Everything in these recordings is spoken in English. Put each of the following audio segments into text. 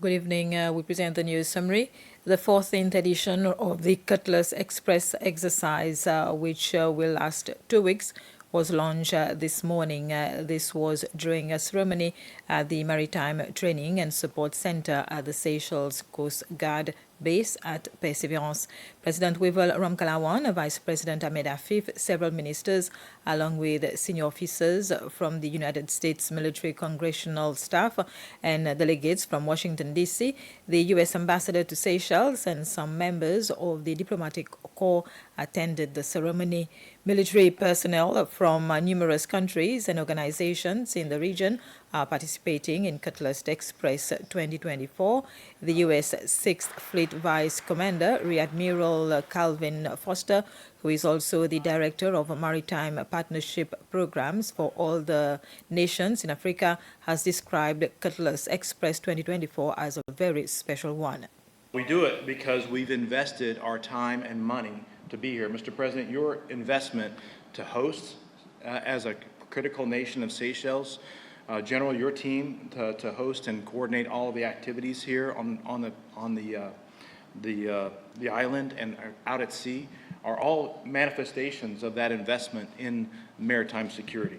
Good evening. We present the news summary. The 14th edition of the Cutlass Express exercise, which will last 2 weeks, was launched this morning. This was during a ceremony at the Maritime Training and Support Center at the Seychelles Coast Guard base at Perseverance. President Wivel Ramkalawan, Vice President Ahmed Afif, several ministers, along with senior officers from the United States Military Congressional Staff and delegates from Washington, D.C., the U.S. Ambassador to Seychelles, and some members of the diplomatic corps attended the ceremony. Military personnel from numerous countries and organizations in the region are participating in Cutlass Express 2024. The U.S. 6th Fleet Vice Commander, Rear Admiral Calvin Foster, who is also the Director of Maritime Partnership Programs for all the nations in Africa, has described Cutlass Express 2024 as a very special one. We do it because we've invested our time and money to be here. Mr. President, your investment to host as a critical nation of Seychelles, General, your team to host and coordinate all of the activities here on the island and out at sea are all manifestations of that investment in maritime security.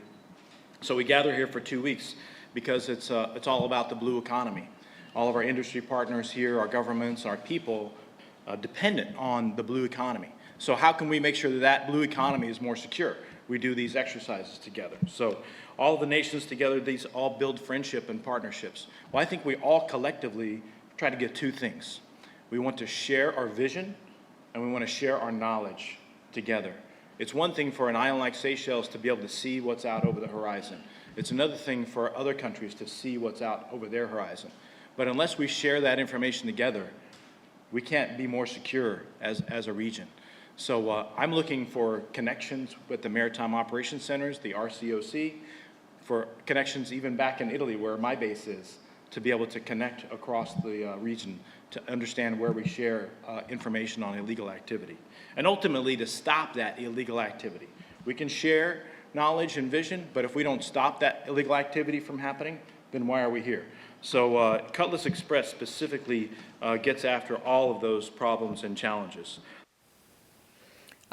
So we gather here for 2 weeks because it's all about the blue economy. All of our industry partners here, our governments, our people, dependent on the blue economy. So how can we make sure that that blue economy is more secure? We do these exercises together. So all the nations together, these all build friendship and partnerships. Well, I think we all collectively try to get two things. We want to share our vision, and we want to share our knowledge together. It's one thing for an island like Seychelles to be able to see what's out over the horizon. It's another thing for other countries to see what's out over their horizon. But unless we share that information together, we can't be more secure as a region. So I'm looking for connections with the Maritime Operations Centers, the RCOC, for connections even back in Italy, where my base is, to be able to connect across the region to understand where we share information on illegal activity. And ultimately, to stop that illegal activity. We can share knowledge and vision, but if we don't stop that illegal activity from happening, then why are we here? So Cutlass Express specifically gets after all of those problems and challenges.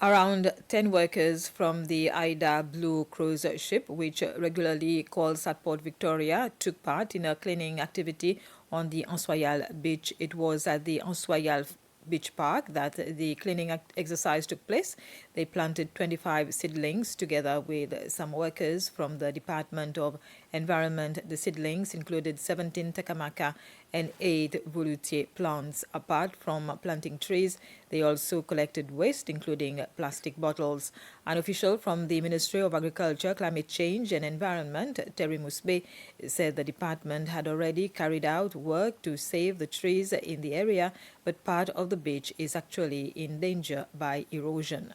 Around 10 workers from the Aida Blue cruise ship, which regularly calls at Port Victoria, took part in a cleaning activity on the Ansoyal beach. It was at the Ansoyal Beach Park that the cleaning exercise took place. They planted 25 seedlings together with some workers from the Department of Environment. The seedlings included 17 takamaka and 8 volutier plants. Apart from planting trees, they also collected waste, including plastic bottles. An official from the Ministry of Agriculture, Climate Change and Environment, Terry Musbe, said the department had already carried out work to save the trees in the area, but part of the beach is actually in danger by erosion.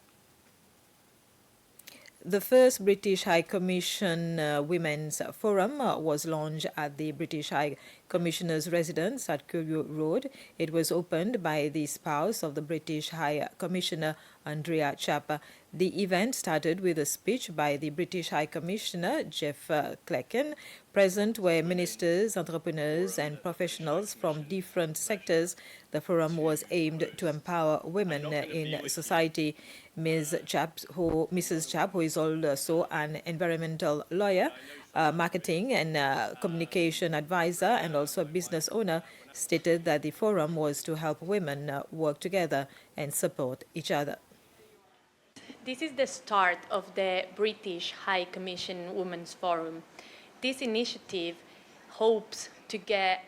The first British High Commission Women's Forum was launched at the British High Commissioner's residence at Curio Road. It was opened by the spouse of the British High Commissioner, Andrea Chapa. The event started with a speech by the British High Commissioner, Jeff Clecken. Present were ministers, entrepreneurs, and professionals from different sectors. The forum was aimed to empower women in society. Mrs. Chap, who is also an environmental lawyer, marketing and communication advisor, and also a business owner, stated that the forum was to help women work together and support each other. This is the start of the British High Commission Women's Forum. This initiative hopes to get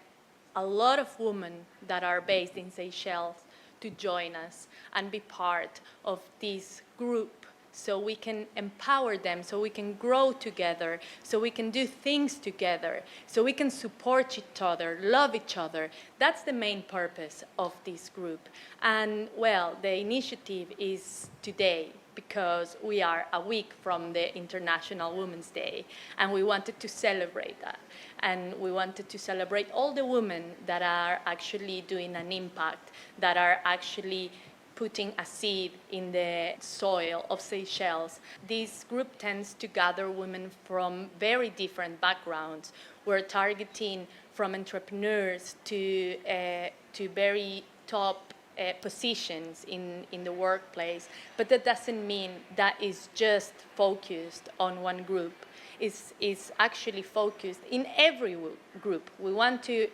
a lot of women that are based in Seychelles to join us and be part of this group so we can empower them, so we can grow together, so we can do things together, so we can support each other, love each other. That's the main purpose of this group. And well, the initiative is today, because we are a week from the International Women's Day, and we wanted to celebrate that. And we wanted to celebrate all the women that are actually doing an impact, that are actually putting a seed in the soil of Seychelles. This group tends to gather women from very different backgrounds. We're targeting from entrepreneurs to very top positions in the workplace, but that doesn't mean that is just focused on one group. It's actually focused in every group. We want to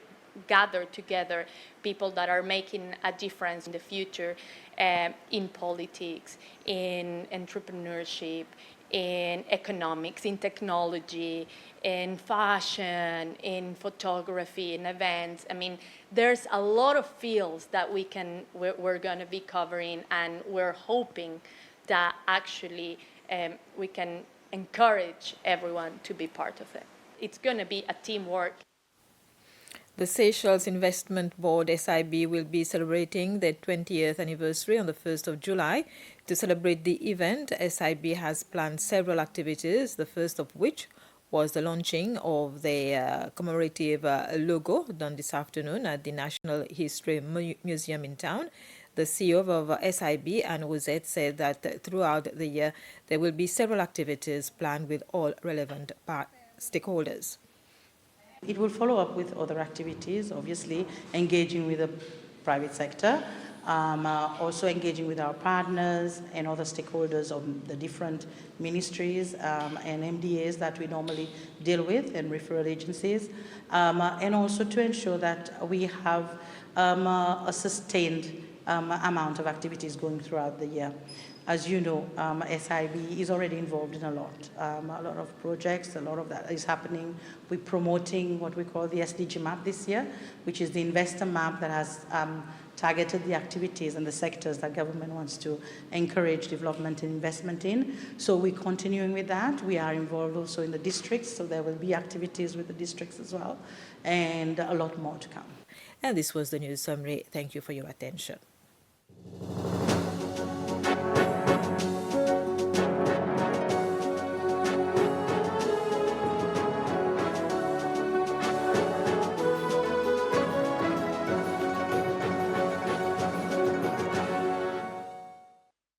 gather together people that are making a difference in the future, in politics, in entrepreneurship, in economics, in technology, in fashion, in photography, in events. I mean, there's a lot of fields that we're going to be covering, and we're hoping that actually we can encourage everyone to be part of it. It's going to be a teamwork. The Seychelles Investment Board SIB will be celebrating their 20th anniversary on the 1st of July. To celebrate the event, SIB has planned several activities, the first of which was the launching of the commemorative logo done this afternoon at the National History Museum in town. The CEO of SIB, Anne Rosette, said that throughout the year there will be several activities planned with all relevant stakeholders. It will follow up with other activities, obviously engaging with the private sector, also engaging with our partners and other stakeholders of the different ministries and MDAs that we normally deal with and referral agencies, and also to ensure that we have a sustained amount of activities going throughout the year. As you know, SIB is already involved in a lot of projects. A lot of that is happening. We're promoting what we call the SDG map this year, which is the investor map that has targeted the activities and the sectors that government wants to encourage development and investment in. So we're continuing with that. We are involved also in the districts, so there will be activities with the districts as well, and a lot more to come. And this was the news summary. Thank you for your attention.